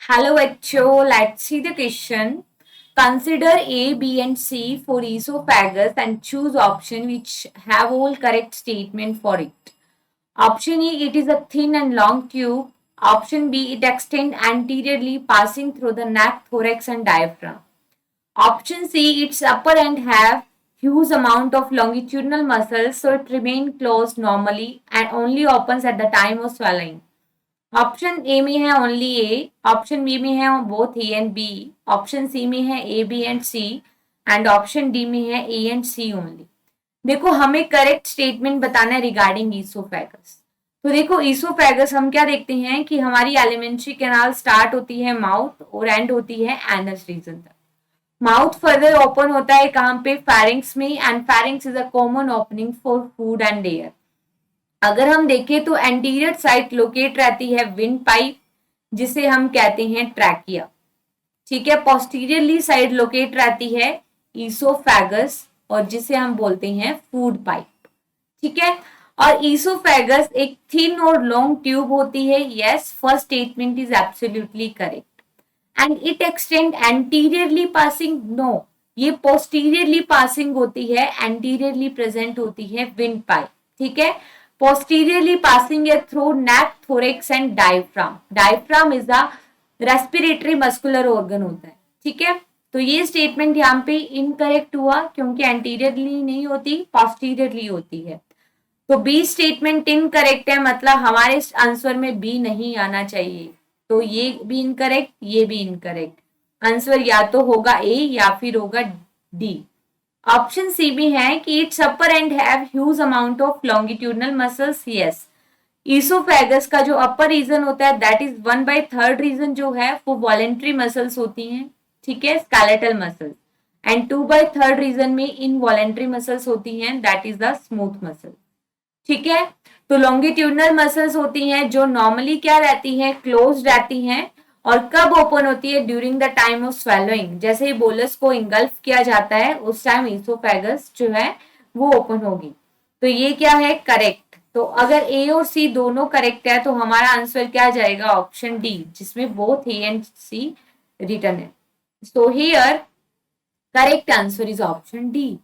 Hello, Echo. Let's see the question. Consider A, B, and C for esophagus and choose option which have all correct statement for it. Option E, it is a thin and long tube. Option B, it extends anteriorly passing through the neck, thorax, and diaphragm. Option C, its upper end have huge amount of longitudinal muscles so it remain closed normally and only opens at the time of swallowing. Option A में है only A, option B में है both A and B, option C में है A B and C and option D में है ए and C only. देखो हमें करेक्ट स्टेटमेंट बताना है रिगार्डिंग ईसोफेगस। तो देखो ईसोफेगस हम क्या देखते हैं कि हमारी एलिमेंट्री कैनाल स्टार्ट होती है माउथ और एंड होती है एनस रीजन तक। माउथ फर्दर ओपन होता है कहाँ पे, फेरिंग्स में, and pharynx is a common opening for food and air. अगर हम देखें तो एंटीरियर साइड लोकेट रहती है विंड पाइप जिसे हम कहते हैं ट्रैकिया। ठीक है, पोस्टीरियरली साइड लोकेट रहती है ईसोफेगस और जिसे हम बोलते हैं फूड पाइप। ठीक है, और ईसोफेगस एक थिन और लॉन्ग ट्यूब होती है। Yes, first statement is absolutely correct. And it extend anteriorly passing, no, ये पोस्टीरियरली पासिंग होती है, एंटीरियरली प्रेजेंट होती है विंड पाइप। ठीक है, posteriorly passing it through neck, thorax and diaphragm. Diaphragm is a respiratory muscular organ होता है। ठीक है, तो ये स्टेटमेंट यहाँ पे इनकरेक्ट हुआ क्योंकि एंटीरियरली नहीं होती, पोस्टीरियरली होती है। तो बी स्टेटमेंट इनकरेक्ट है, मतलब हमारे आंसर में बी नहीं आना चाहिए। तो ये भी इनकरेक्ट, ये भी इनकरेक्ट। आंसर या तो होगा ए या फिर होगा डी। ऑप्शन सी भी है कि it's upper and have huge amount of longitudinal muscles. Yes, oesophagus का जो अपर रीजन होता है दैट इज 1/3 रीजन जो है वो वॉलेंट्री मसल्स होती हैं। ठीक है, स्केलेटल मसल्स, एंड 2/3 रीजन में इनवॉलेंट्री मसल्स होती हैं that is the smooth muscle. ठीक है, तो लॉन्गिट्यूडनल मसल्स होती हैं जो नॉर्मली क्या रहती हैं, क्लोज रहती हैं, और कब ओपन होती है, during the time of swallowing. जैसे ही बोलस को इंगल्फ किया जाता है उस टाइम ईसोफेगस जो है वो ओपन होगी। तो ये क्या है, करेक्ट। तो अगर ए और सी दोनों करेक्ट है तो हमारा आंसर क्या जाएगा, ऑप्शन डी, जिसमें both A and C return है। So here correct answer is option D.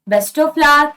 Best of luck.